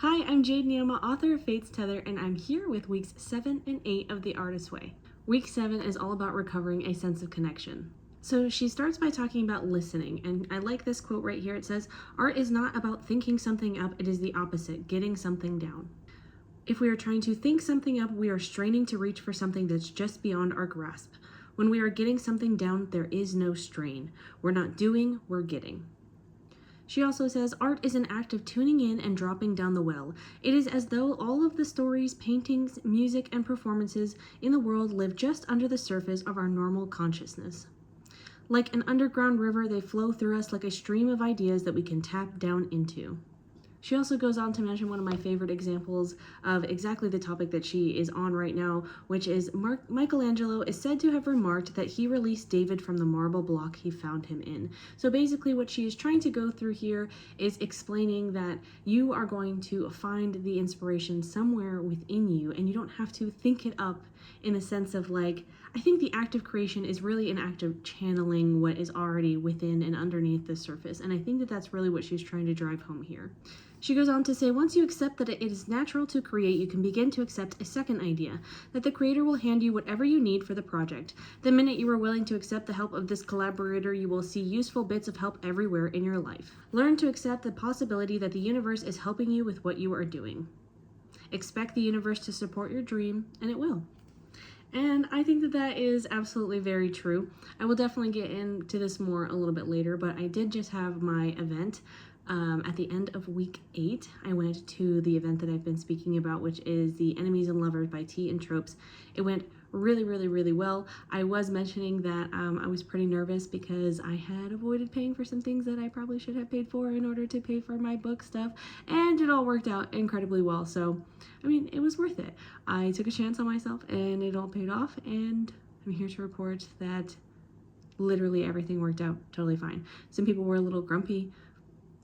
Hi, I'm Jade Neoma, author of Fate's Tether, and I'm here with weeks 7 and 8 of The Artist's Way. Week 7 is all about recovering a sense of connection. So she starts by talking about listening, and I like this quote right here. It says, "Art is not about thinking something up, it is the opposite, getting something down." If we are trying to think something up, we are straining to reach for something that's just beyond our grasp. When we are getting something down, there is no strain. We're not doing, we're getting. She also says, art is an act of tuning in and dropping down the well. It is as though all of the stories, paintings, music, and performances in the world live just under the surface of our normal consciousness. Like an underground river, they flow through us like a stream of ideas that we can tap down into. She also goes on to mention one of my favorite examples of exactly the topic that she is on right now, which is Michelangelo is said to have remarked that he released David from the marble block he found him in. So basically what she is trying to go through here is explaining that you are going to find the inspiration somewhere within you, and you don't have to think it up in a sense of like, I think the act of creation is really an act of channeling what is already within and underneath the surface, and I think that that's really what she's trying to drive home here. She goes on to say, once you accept that it is natural to create, you can begin to accept a second idea, that the creator will hand you whatever you need for the project. The minute you are willing to accept the help of this collaborator, you will see useful bits of help everywhere in your life. Learn to accept the possibility that the universe is helping you with what you are doing. Expect the universe to support your dream, and it will. And I think that that is absolutely very true. I will definitely get into this more a little bit later, but I did just have my event at the end of week 8. I went to the event that I've been speaking about, which is the Enemies and Lovers by Tea and Tropes. It went really well. I was mentioning that I was pretty nervous because I had avoided paying for some things that I probably should have paid for in order to pay for my book stuff, and it all worked out incredibly well. So, I mean, it was worth it. I took a chance on myself and it all paid off, and I'm here to report that literally everything worked out totally fine. Some people were a little grumpy,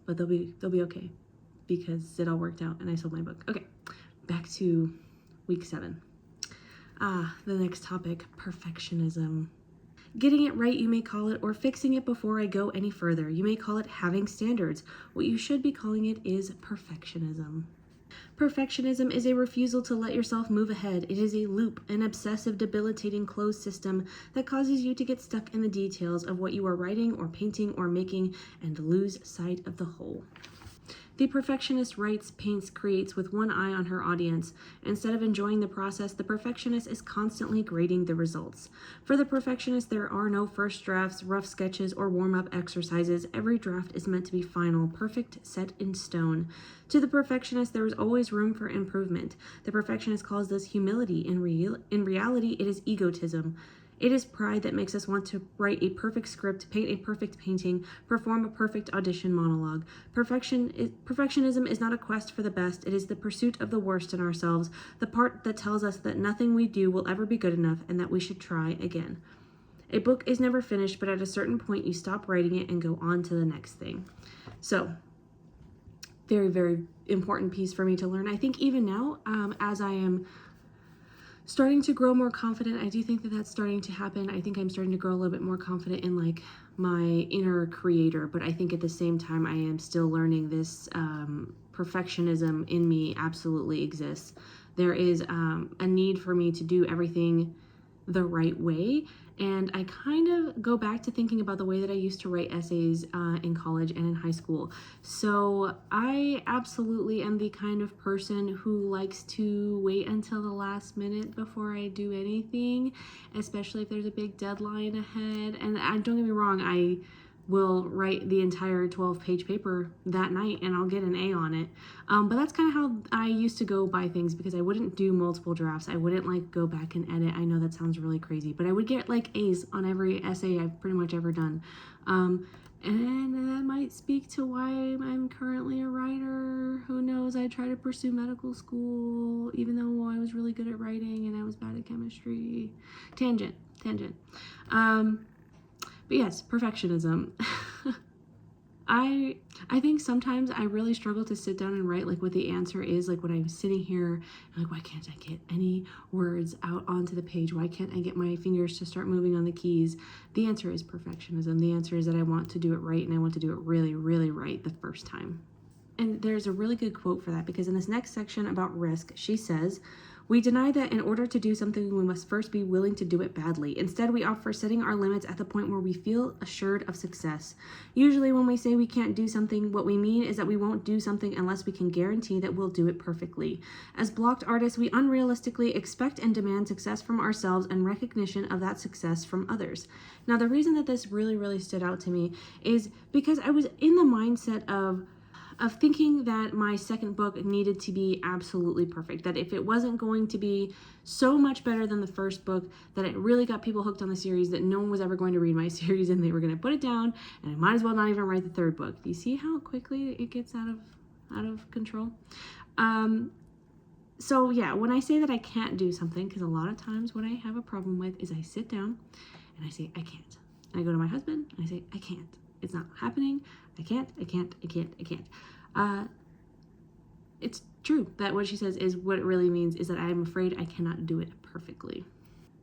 but they'll be okay because it all worked out and I sold my book. Okay, back to week 7. The next topic, perfectionism. Getting it right, you may call it, or fixing it before I go any further. You may call it having standards. What you should be calling it is perfectionism. Perfectionism is a refusal to let yourself move ahead. It is a loop, an obsessive, debilitating closed system that causes you to get stuck in the details of what you are writing or painting or making and lose sight of the whole. The perfectionist writes, paints, creates with one eye on her audience. Instead of enjoying the process, the perfectionist is constantly grading the results. For the perfectionist, there are no first drafts, rough sketches, or warm-up exercises. Every draft is meant to be final, perfect, set in stone. To the perfectionist, there is always room for improvement. The perfectionist calls this humility. In reality, it is egotism. It is pride that makes us want to write a perfect script, paint a perfect painting, perform a perfect audition monologue. Perfectionism is not a quest for the best. It is the pursuit of the worst in ourselves, the part that tells us that nothing we do will ever be good enough and that we should try again. A book is never finished, but at a certain point you stop writing it and go on to the next thing. So, very important piece for me to learn. I think even now, as I am starting to grow more confident, I do think that that's starting to happen. I think I'm starting to grow a little bit more confident in like my inner creator, but I think at the same time I am still learning this perfectionism in me absolutely exists. There is a need for me to do everything the right way, and I kind of go back to thinking about the way that I used to write essays in college and in high school. So I absolutely am the kind of person who likes to wait until the last minute before I do anything, especially if there's a big deadline ahead. And don't get me wrong, I will write the entire 12-page paper that night and I'll get an A on it. But that's kind of how I used to go by things, because I wouldn't do multiple drafts. I wouldn't like go back and edit. I know that sounds really crazy, but I would get like A's on every essay I've pretty much ever done. And that might speak to why I'm currently a writer. Who knows? I tried to pursue medical school, even though I was really good at writing and I was bad at chemistry. Tangent. But yes, perfectionism. I think sometimes I really struggle to sit down and write like what the answer is, like when I'm sitting here and like, why can't I get any words out onto the page? Why can't I get my fingers to start moving on the keys? The answer is perfectionism. The answer is that I want to do it right, and I want to do it really right the first time. And there's a really good quote for that, because in this next section about risk, she says, "We deny that in order to do something, we must first be willing to do it badly. Instead, we offer setting our limits at the point where we feel assured of success. Usually, when we say we can't do something, what we mean is that we won't do something unless we can guarantee that we'll do it perfectly. As blocked artists, we unrealistically expect and demand success from ourselves and recognition of that success from others." Now, the reason that this really, really stood out to me is because I was in the mindset of thinking that my second book needed to be absolutely perfect, that if it wasn't going to be so much better than the first book, that it really got people hooked on the series, that no one was ever going to read my series and they were going to put it down, and I might as well not even write the third book. Do you see how quickly it gets out of control? So yeah, when I say that I can't do something, because a lot of times what I have a problem with is I sit down and I say, I can't. And I go to my husband and I say, I can't. It's not happening. I can't. It's true that what she says is what it really means is that I am afraid I cannot do it perfectly.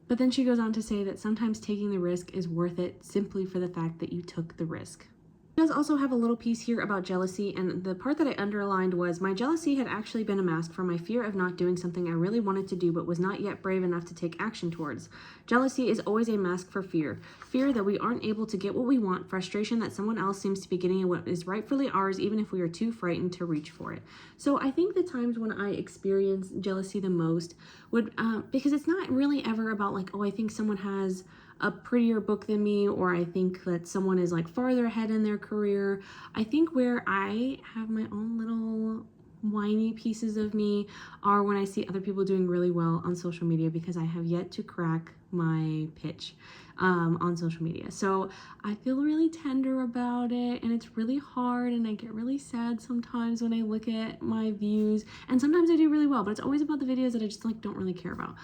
But then she goes on to say that sometimes taking the risk is worth it simply for the fact that you took the risk. She does also have a little piece here about jealousy, and the part that I underlined was, my jealousy had actually been a mask for my fear of not doing something I really wanted to do but was not yet brave enough to take action towards. Jealousy is always a mask for fear. Fear that we aren't able to get what we want, frustration that someone else seems to be getting what is rightfully ours even if we are too frightened to reach for it. So I think the times when I experience jealousy the most would, because it's not really ever about like, oh, I think someone has a prettier book than me, or I think that someone is like farther ahead in their career. I think where I have my own little whiny pieces of me are when I see other people doing really well on social media, because I have yet to crack my pitch on social media. So I feel really tender about it, and it's really hard, and I get really sad sometimes when I look at my views, and sometimes I do really well, but it's always about the videos that I just like don't really care about.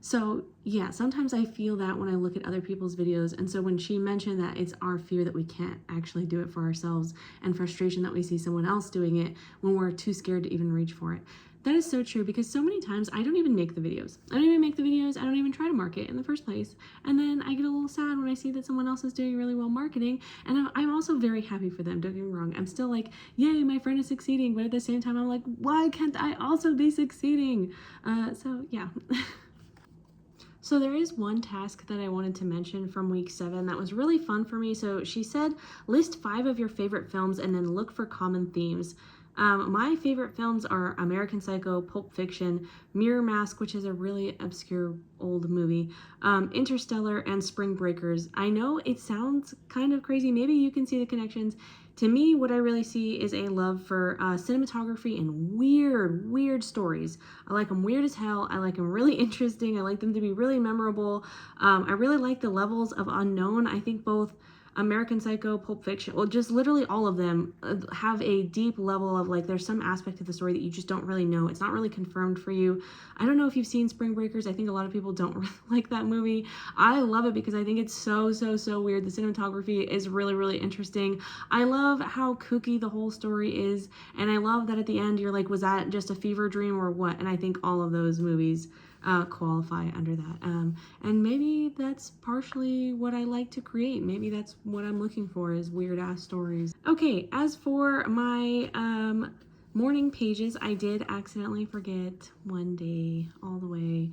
So yeah, sometimes I feel that when I look at other people's videos. And so when she mentioned that it's our fear that we can't actually do it for ourselves, and frustration that we see someone else doing it when we're too scared to even reach for it, that is so true, because so many times I don't even make the videos. I don't even try to market in the first place. And then I get a little sad when I see that someone else is doing really well marketing. And I'm also very happy for them, don't get me wrong. I'm still like, yay, my friend is succeeding. But at the same time, I'm like, why can't I also be succeeding? So yeah. So there is one task that I wanted to mention from week 7 that was really fun for me. So she said, list 5 of your favorite films and then look for common themes. My favorite films are American Psycho, Pulp Fiction, Mirror Mask, which is a really obscure old movie, Interstellar, and Spring Breakers. I know it sounds kind of crazy. Maybe you can see the connections. To me, what I really see is a love for cinematography and weird stories. I like them weird as hell. I like them really interesting. I like them to be really memorable. I really like the levels of unknown. I think both American Psycho, Pulp Fiction, well, just literally all of them have a deep level of like, there's some aspect of the story that you just don't really know. It's not really confirmed for you. I don't know if you've seen Spring Breakers. I think a lot of people don't really like that movie. I love it because I think it's so weird. The cinematography is really interesting. I love how kooky the whole story is. And I love that at the end, you're like, was that just a fever dream or what? And I think all of those movies qualify under that. And maybe that's partially what I like to create. Maybe that's what I'm looking for, is weird ass stories. Okay, as for my morning pages, I did accidentally forget one day all the way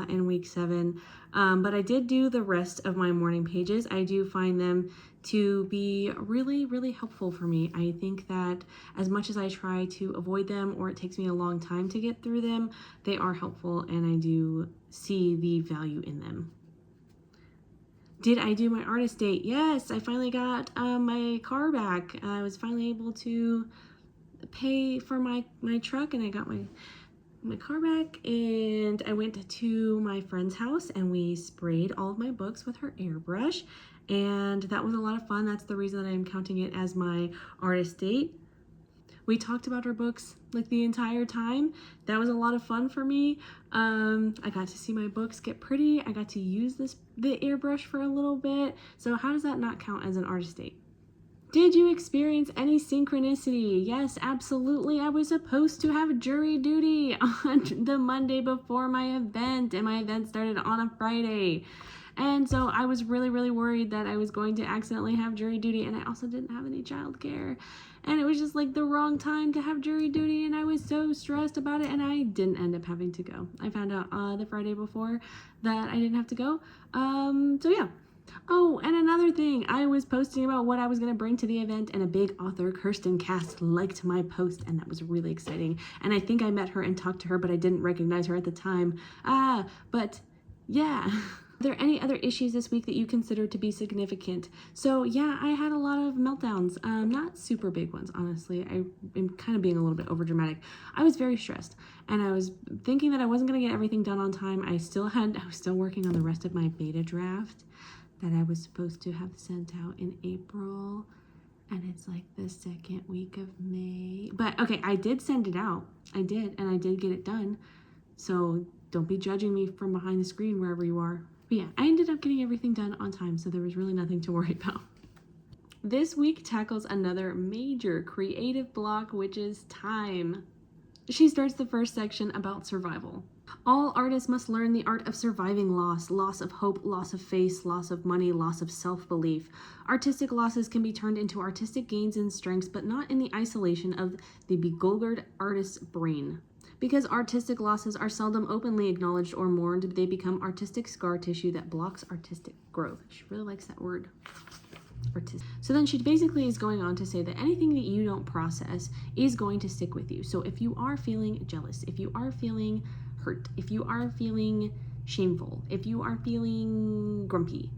in week 7, but I did do the rest of my morning pages. I do find them to be really helpful for me. I think that as much as I try to avoid them, or it takes me a long time to get through them, they are helpful and I do see the value in them. Did I do my artist date? Yes, I finally got my car back. I was finally able to pay for my truck, and I got my car back, and I went to my friend's house and we sprayed all of my books with her airbrush, and that was a lot of fun. That's the reason that I'm counting it as my artist date. We talked about her books like the entire time. That was a lot of fun for me. I got to see my books get pretty. I got to use the airbrush for a little bit. So how does that not count as an artist date? Did you experience any synchronicity? Yes, absolutely. I was supposed to have jury duty on the Monday before my event, and my event started on a Friday. And so I was really, really worried that I was going to accidentally have jury duty, and I also didn't have any childcare. And it was just like the wrong time to have jury duty, and I was so stressed about it, and I didn't end up having to go. I found out the Friday before that I didn't have to go. So yeah. Oh, and another thing, I was posting about what I was going to bring to the event, and a big author, Kirsten Cast, liked my post, and that was really exciting. And I think I met her and talked to her, but I didn't recognize her at the time. But yeah. Are there any other issues this week that you consider to be significant? So yeah, I had a lot of meltdowns, not super big ones, honestly. I am kind of being a little bit overdramatic. I was very stressed, and I was thinking that I wasn't going to get everything done on time. I was still working on the rest of my beta draft that I was supposed to have sent out in April, and it's like the second week of May. But okay, I did send it out. I did, and I did get it done. So don't be judging me from behind the screen wherever you are. But yeah, I ended up getting everything done on time, so there was really nothing to worry about. This week tackles another major creative block, which is time. She starts the first section about survival. All artists must learn the art of surviving loss, loss of hope, loss of face, loss of money, loss of self-belief. Artistic losses can be turned into artistic gains and strengths, but not in the isolation of the begoggled artist's brain. Because artistic losses are seldom openly acknowledged or mourned, they become artistic scar tissue that blocks artistic growth. She really likes that word. Artistic. So then she basically is going on to say that anything that you don't process is going to stick with you. So if you are feeling jealous, if you are feeling hurt, if you are feeling shameful, if you are feeling grumpy,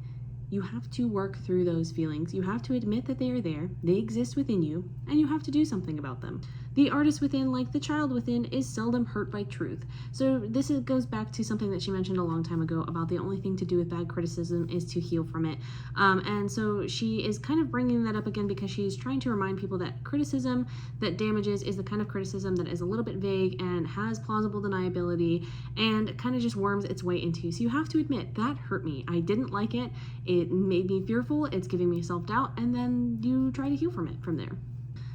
you have to work through those feelings. You have to admit that they are there, they exist within you, and you have to do something about them. The artist within, like the child within, is seldom hurt by truth. So this goes back to something that she mentioned a long time ago about the only thing to do with bad criticism is to heal from it. And so she is kind of bringing that up again because she's trying to remind people that criticism that damages is the kind of criticism that is a little bit vague and has plausible deniability and kind of just worms its way into. So you have to admit, that hurt me. I didn't like it. It made me fearful. It's giving me self-doubt. And then you try to heal from it from there.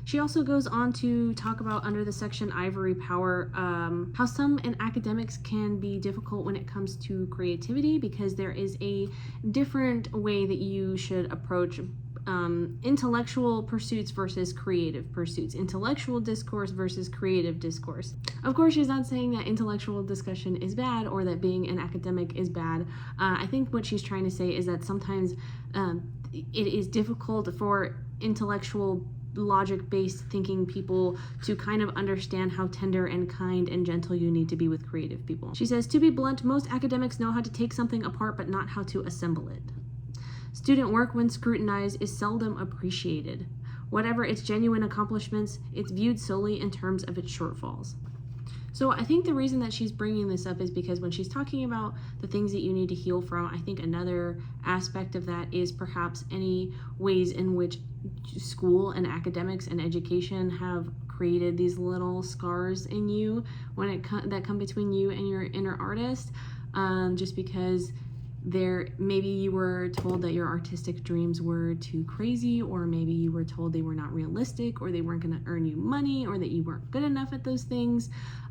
She also goes on to talk about, under the section Ivory Power, how some in academics can be difficult when it comes to creativity because there is a different way that you should approach intellectual pursuits versus creative pursuits, intellectual discourse versus creative discourse. Of course, she's not saying that intellectual discussion is bad or that being an academic is bad. I think what she's trying to say is that sometimes it is difficult for intellectual logic-based thinking people to kind of understand how tender and kind and gentle you need to be with creative people. She says, to be blunt, most academics know how to take something apart but not how to assemble it. Student work, when scrutinized, is seldom appreciated. Whatever its genuine accomplishments, it's viewed solely in terms of its shortfalls. So I think the reason that she's bringing this up is because when she's talking about the things that you need to heal from, I think another aspect of that is perhaps any ways in which school and academics and education have created these little scars in you when that come between you and your inner artist, just because maybe you were told that your artistic dreams were too crazy, or maybe you were told they were not realistic, or they weren't going to earn you money, or that you weren't good enough at those things.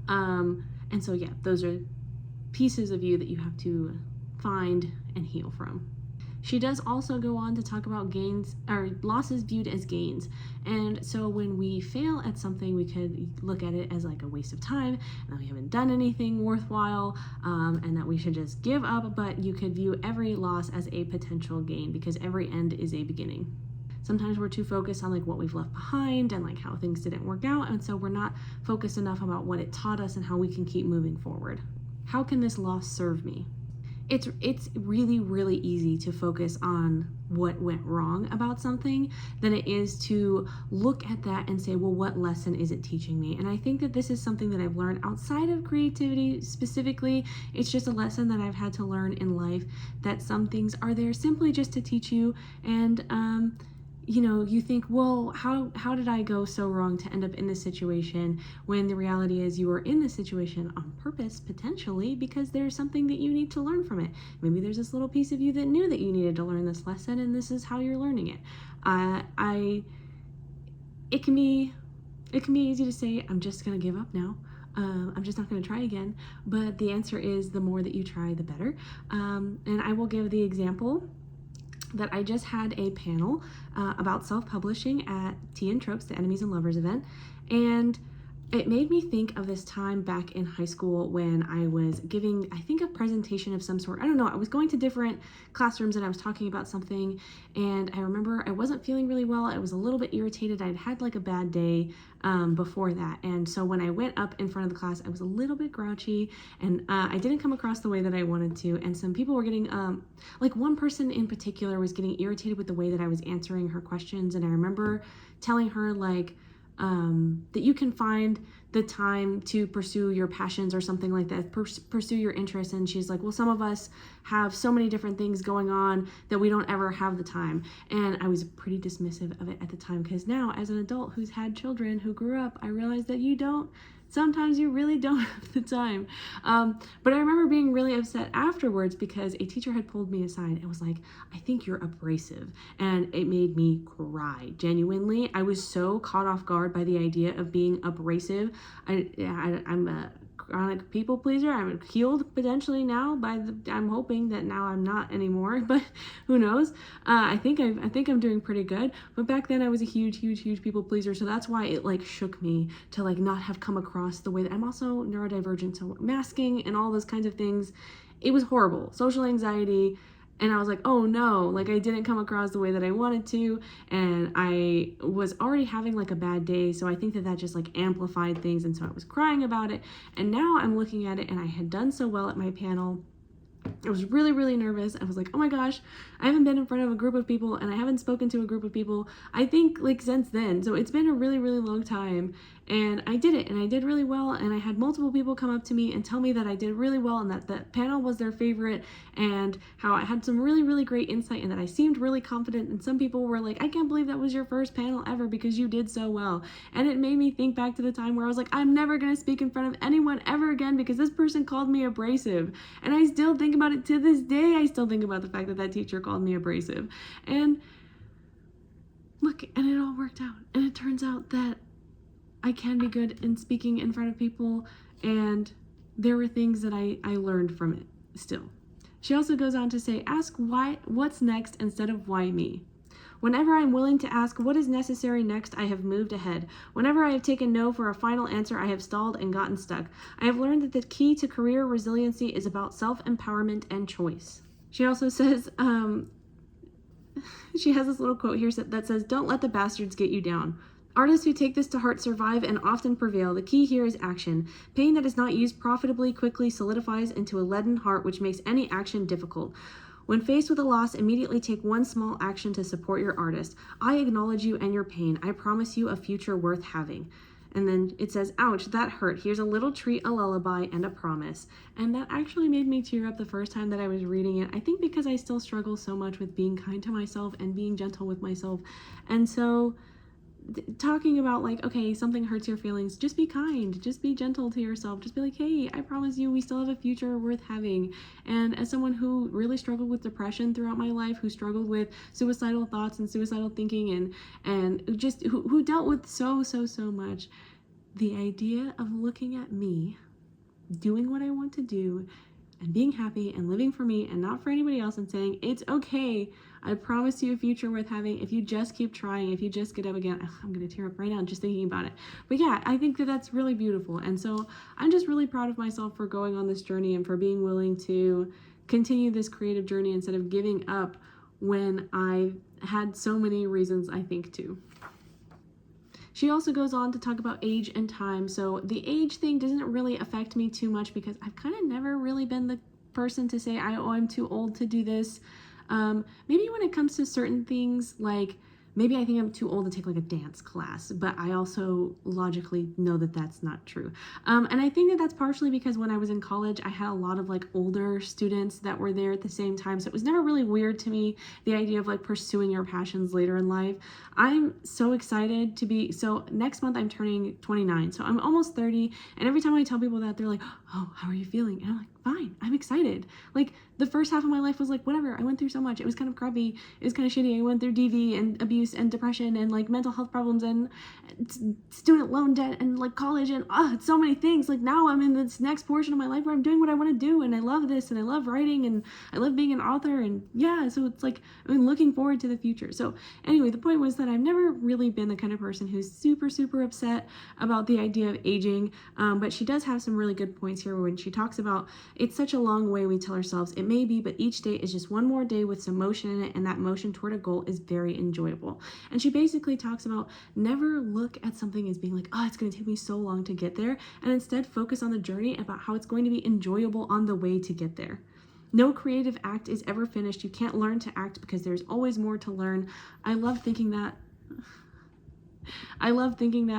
And so yeah, those are pieces of you that you have to find and heal from. She does also go on to talk about gains or losses viewed as gains. And so when we fail at something, we could look at it as like a waste of time and that we haven't done anything worthwhile, and that we should just give up. But you could view every loss as a potential gain because every end is a beginning. Sometimes we're too focused on like what we've left behind and like how things didn't work out, and so we're not focused enough about what it taught us and how we can keep moving forward. How can this loss serve me? It's really, really easy to focus on what went wrong about something than it is to look at that and say, well, what lesson is it teaching me? And I think that this is something that I've learned outside of creativity specifically. It's just a lesson that I've had to learn in life, that some things are there simply just to teach you. And you think, well, how did I go so wrong to end up in this situation, when the reality is you were in this situation on purpose, potentially, because there's something that you need to learn from it. Maybe there's this little piece of you that knew that you needed to learn this lesson, and this is how you're learning it. It can be easy to say, I'm just gonna give up now. I'm just not going to try again. But the answer is the more that you try, the better. And I will give the example that I just had a panel about self-publishing at Tea and Tropes, the Enemies and Lovers event, and it made me think of this time back in high school when I was giving, I think, a presentation of some sort. I don't know, I was going to different classrooms and I was talking about something, and I remember I wasn't feeling really well. I was a little bit irritated. I'd had like a bad day before that, and so when I went up in front of the class, I was a little bit grouchy, and I didn't come across the way that I wanted to, and some people were getting, like one person in particular was getting irritated with the way that I was answering her questions, and I remember telling her like, that you can find the time to pursue your passions or something like that, pursue your interests. And she's like, well, some of us have so many different things going on that we don't ever have the time. And I was pretty dismissive of it at the time, because now as an adult who's had children, who grew up, I realized that sometimes you really don't have the time. But I remember being really upset afterwards because a teacher had pulled me aside and was like, I think you're abrasive. And it made me cry. Genuinely, I was so caught off guard by the idea of being abrasive. I'm a chronic people pleaser. I'm healed potentially now I'm hoping that now I'm not anymore, but who knows? I think I'm doing pretty good. But back then I was a huge people pleaser, so that's why it like shook me to like not have come across the way that I'm also neurodivergent, so masking and all those kinds of things. It was horrible. Social anxiety. And I was like, oh no, like I didn't come across the way that I wanted to, and I was already having like a bad day, so I think that just like amplified things, and so I was crying about it. And now I'm looking at it, and I had done so well at my panel. I was really nervous. I was like, oh my gosh, I haven't been in front of a group of people, and I haven't spoken to a group of people, I think, like since then. So it's been a really long time, and I did it, and I did really well, and I had multiple people come up to me and tell me that I did really well, and that the panel was their favorite, and how I had some really great insight, and that I seemed really confident. And some people were like, I can't believe that was your first panel ever because you did so well. And it made me think back to the time where I was like, I'm never gonna speak in front of anyone ever again because this person called me abrasive. And I still think about it to this day. I still think about the fact that that teacher called me abrasive. And look, and it all worked out. And it turns out that I can be good in speaking in front of people, and there were things that I learned from it still. She also goes on to say, ask what's next instead of why me. Whenever I'm willing to ask what is necessary next, I have moved ahead. Whenever I have taken no for a final answer, I have stalled and gotten stuck. I have learned that the key to career resiliency is about self-empowerment and choice. She also says, she has this little quote here that says, don't let the bastards get you down. Artists who take this to heart survive and often prevail. The key here is action. Pain that is not used profitably quickly solidifies into a leaden heart, which makes any action difficult. When faced with a loss, immediately take one small action to support your artist. I acknowledge you and your pain. I promise you a future worth having. And then it says, ouch, that hurt. Here's a little treat, a lullaby, and a promise. And that actually made me tear up the first time that I was reading it. I think because I still struggle so much with being kind to myself and being gentle with myself. And so talking about like, okay, something hurts your feelings, just be kind, just be gentle to yourself, just be like, hey, I promise you we still have a future worth having. And as someone who really struggled with depression throughout my life, who struggled with suicidal thoughts and suicidal thinking, and just who dealt with so much, the idea of looking at me doing what I want to do and being happy and living for me and not for anybody else, and saying, it's okay, I promise you a future worth having if you just keep trying, if you just get up again. Ugh, I'm gonna tear up right now just thinking about it. But yeah, I think that that's really beautiful. And so I'm just really proud of myself for going on this journey and for being willing to continue this creative journey instead of giving up when I had so many reasons, I think, to. She also goes on to talk about age and time. So the age thing doesn't really affect me too much because I've kind of never really been the person to say, I'm too old to do this. Maybe when it comes to certain things, like maybe I think I'm too old to take like a dance class, but I also logically know that that's not true. And I think that that's partially because when I was in college, I had a lot of like older students that were there at the same time. So it was never really weird to me, the idea of like pursuing your passions later in life. I'm so excited to be, so next month I'm turning 29. So I'm almost 30. And every time I tell people that, they're like, oh, how are you feeling? And I'm like, fine, I'm excited. Like, the first half of my life was like, whatever, I went through so much. It was kind of crappy. It was kind of shitty. I went through DV and abuse and depression and like mental health problems and student loan debt and like college and it's so many things. Like, now I'm in this next portion of my life where I'm doing what I want to do, and I love this, and I love writing, and I love being an author, and yeah, so it's like I'm looking forward to the future. So anyway, the point was that I've never really been the kind of person who's super upset about the idea of aging, but she does have some really good points here when she talks about it's such a long way we tell ourselves it may be, but each day is just one more day with some motion in it, and that motion toward a goal is very enjoyable. And she basically talks about never look at something as being like, oh, it's going to take me so long to get there, and instead focus on the journey about how it's going to be enjoyable on the way to get there. No creative act is ever finished. You can't learn to act because there's always more to learn. I love thinking that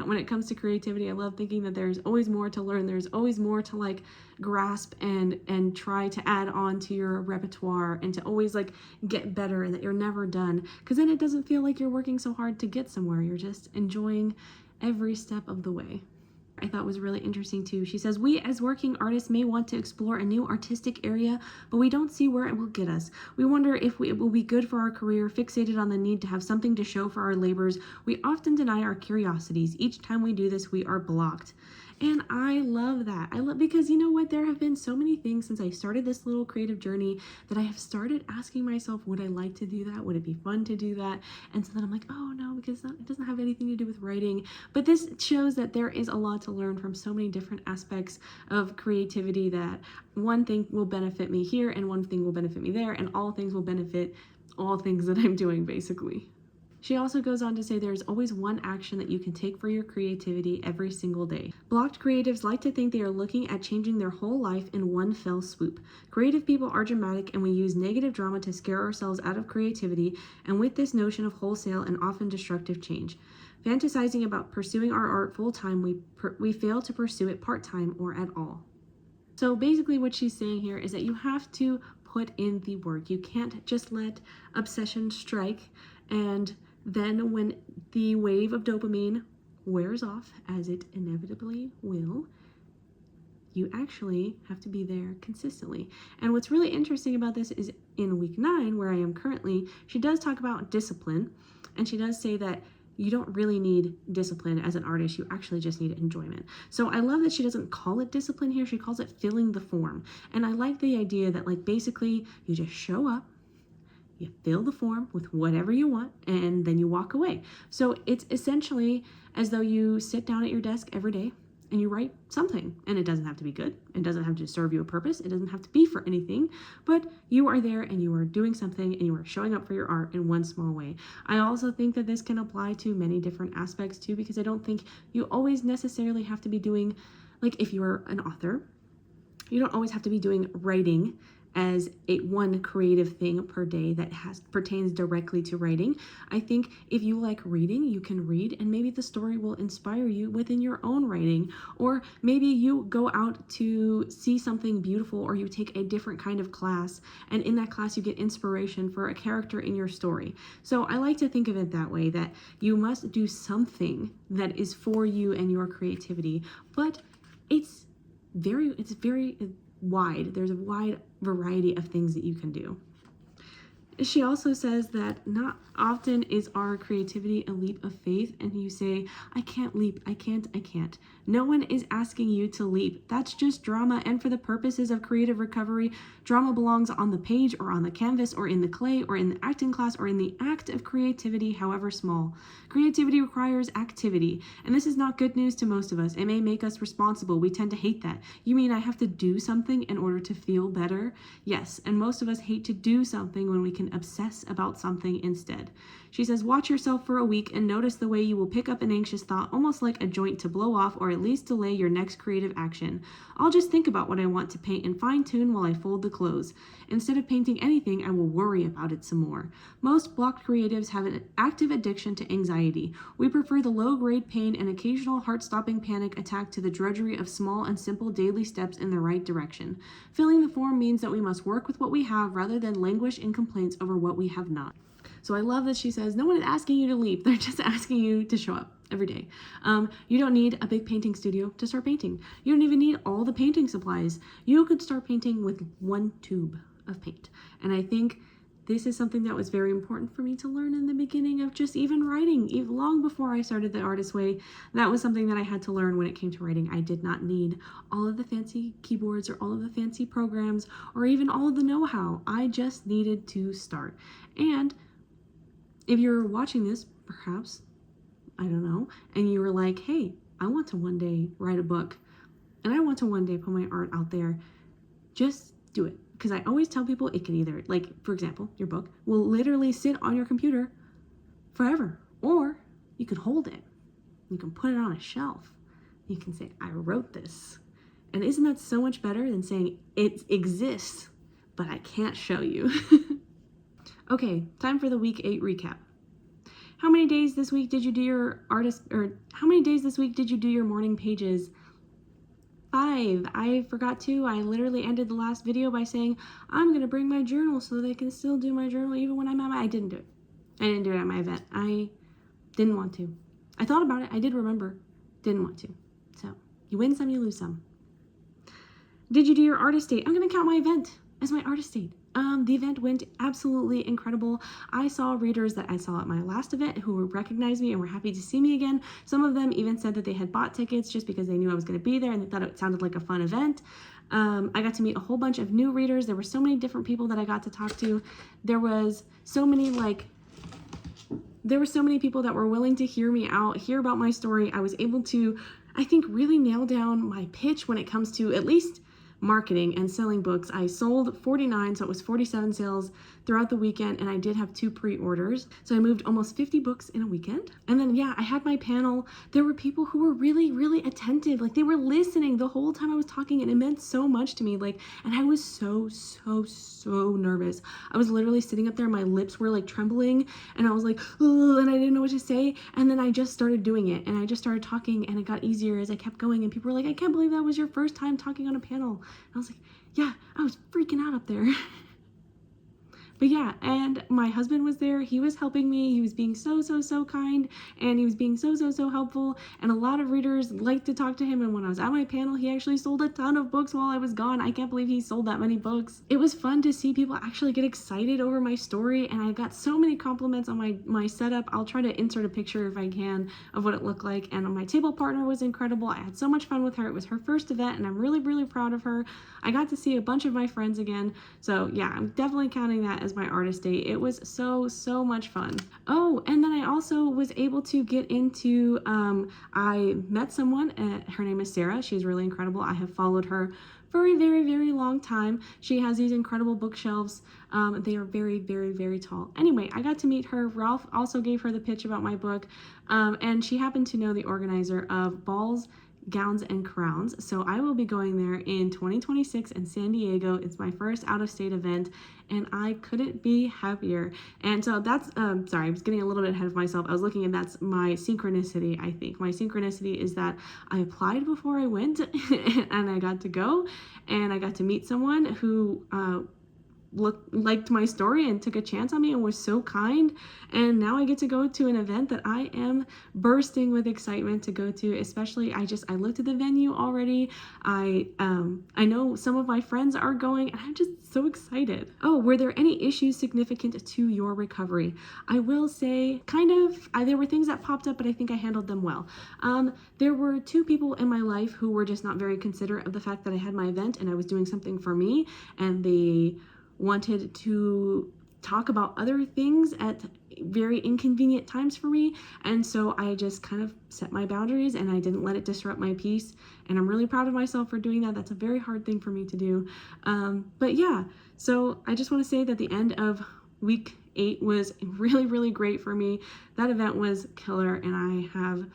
when it comes to creativity. I love thinking that there's always more to learn. There's always more to like grasp and try to add on to your repertoire, and to always like get better, and that you're never done, because then it doesn't feel like you're working so hard to get somewhere. You're just enjoying every step of the way. I thought was really interesting too. She says, we as working artists may want to explore a new artistic area, but we don't see where it will get us. We wonder if it will be good for our career, fixated on the need to have something to show for our labors. We often deny our curiosities. Each time we do this, we are blocked. And I love that. Because you know what? There have been so many things since I started this little creative journey that I have started asking myself, would I like to do that? Would it be fun to do that? And so then I'm like, oh no, because it doesn't have anything to do with writing. But this shows that there is a lot to learn from so many different aspects of creativity, that one thing will benefit me here and one thing will benefit me there, and all things will benefit all things that I'm doing, basically. She also goes on to say there's always one action that you can take for your creativity every single day. Blocked creatives like to think they are looking at changing their whole life in one fell swoop. Creative people are dramatic, and we use negative drama to scare ourselves out of creativity, and with this notion of wholesale and often destructive change. Fantasizing about pursuing our art full-time, we fail to pursue it part-time or at all. So basically what she's saying here is that you have to put in the work. You can't just let obsession strike, and then when the wave of dopamine wears off, as it inevitably will, you actually have to be there consistently. And what's really interesting about this is in week 9, where I am currently, she does talk about discipline, and she does say that you don't really need discipline as an artist. You actually just need enjoyment. So I love that she doesn't call it discipline here. She calls it filling the form. And I like the idea that like basically you just show up, you fill the form with whatever you want, and then you walk away. So it's essentially as though you sit down at your desk every day and you write something. And it doesn't have to be good. It doesn't have to serve you a purpose. It doesn't have to be for anything. But you are there and you are doing something, and you are showing up for your art in one small way. I also think that this can apply to many different aspects too, because I don't think you always necessarily have to be doing, like if you're an author, you don't always have to be doing writing as one creative thing per day that pertains directly to writing. I think if you like reading, you can read, and maybe the story will inspire you within your own writing. Or maybe you go out to see something beautiful, or you take a different kind of class, and in that class you get inspiration for a character in your story. So I like to think of it that way, that you must do something that is for you and your creativity, but it's very wide. There's a wide variety of things that you can do. She also says that not often is our creativity a leap of faith, and you say, I can't leap, I can't. No one is asking you to leap. That's just drama, and for the purposes of creative recovery, drama belongs on the page or on the canvas or in the clay or in the acting class or in the act of creativity, however small. Creativity requires activity, and this is not good news to most of us. It may make us responsible. We tend to hate that. You mean I have to do something in order to feel better? Yes, and most of us hate to do something when we can obsess about something instead. She says, watch yourself for a week and notice the way you will pick up an anxious thought, almost like a joint to blow off or at least delay your next creative action. I'll just think about what I want to paint and fine-tune while I fold the clothes. Instead of painting anything, I will worry about it some more. Most blocked creatives have an active addiction to anxiety. We prefer the low-grade pain and occasional heart-stopping panic attack to the drudgery of small and simple daily steps in the right direction. Filling the form means that we must work with what we have rather than languish in complaints over what we have not. So I love that she says, no one is asking you to leap. They're just asking you to show up every day. You don't need a big painting studio to start painting. You don't even need all the painting supplies. You could start painting with one tube of paint. And I think this is something that was very important for me to learn in the beginning of just even writing. Even long before I started The Artist Way, that was something that I had to learn when it came to writing. I did not need all of the fancy keyboards or all of the fancy programs or even all of the know-how. I just needed to start. And if you're watching this, perhaps, I don't know, and you were like, hey, I want to one day write a book and I want to one day put my art out there, just do it. Because I always tell people it can either, like, for example, your book will literally sit on your computer forever, or you can hold it. You can put it on a shelf. You can say, I wrote this. And isn't that so much better than saying it exists, but I can't show you? Okay, time for the week 8 recap. How many days this week did you do your how many days this week did you do your morning pages? 5. I forgot to. I literally ended the last video by saying, I'm going to bring my journal so that I can still do my journal even when I'm at I didn't do it. I didn't do it at my event. I didn't want to. I thought about it. I did remember. Didn't want to. So, you win some, you lose some. Did you do your artist date? I'm going to count my event as my artist date. The event went absolutely incredible. I saw readers that I saw at my last event who recognized me and were happy to see me again. Some of them even said that they had bought tickets just because they knew I was going to be there and they thought it sounded like a fun event. I got to meet a whole bunch of new readers. There were so many different people that I got to talk to. There were so many people that were willing to hear me out, hear about my story. I was able to, I think, really nail down my pitch when it comes to at least marketing and selling books. I sold 49, so it was 47 sales throughout the weekend, and I did have 2 pre-orders. So I moved almost 50 books in a weekend. And then, yeah, I had my panel. There were people who were really, really attentive. Like, they were listening the whole time I was talking, and it meant so much to me. Like, and I was so nervous. I was literally sitting up there, my lips were like trembling, and I was like, ugh, and I didn't know what to say. And then I just started doing it, and I just started talking, and it got easier as I kept going. And people were like, I can't believe that was your first time talking on a panel. And I was like, yeah, I was freaking out up there. But yeah, and my husband was there. He was helping me. He was being so kind, and he was being so helpful. And a lot of readers liked to talk to him. And when I was at my panel, he actually sold a ton of books while I was gone. I can't believe he sold that many books. It was fun to see people actually get excited over my story, and I got so many compliments on my setup. I'll try to insert a picture if I can of what it looked like. And my table partner was incredible. I had so much fun with her. It was her first event, and I'm really proud of her. I got to see a bunch of my friends again. So yeah, I'm definitely counting that as my artist date. It was so much fun. Oh, and then I also was able to get into, I met someone, her name is Sarah. She's really incredible. I have followed her for a very long time. She has these incredible bookshelves. They are very tall. Anyway, I got to meet her. Ralph also gave her the pitch about my book, and she happened to know the organizer of Balls, Gowns, and Crowns. So I will be going there in 2026 in San Diego. It's my first out-of-state event, and I couldn't be happier. And so that's, sorry, I was getting a little bit ahead of myself. I was looking, and that's my synchronicity, I think. My synchronicity is that I applied before I went, and I got to go, and I got to meet someone who liked my story and took a chance on me and was so kind, and now I get to go to an event that I am bursting with excitement to go to. Especially, I looked at the venue already. I know some of my friends are going, and I'm just so excited. Oh, were there any issues significant to your recovery? I will say there were things that popped up, but I think I handled them well. There were 2 people in my life who were just not very considerate of the fact that I had my event and I was doing something for me, and they wanted to talk about other things at very inconvenient times for me, and so I just kind of set my boundaries and I didn't let it disrupt my peace, and I'm really proud of myself for doing that. That's a very hard thing for me to do, but yeah, so I just want to say that the end of week 8 was really great for me. That event was killer, and I have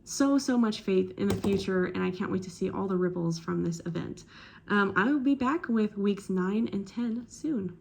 so much faith in the future, and I can't wait to see all the ripples from this event. I will be back with weeks 9 and 10 soon.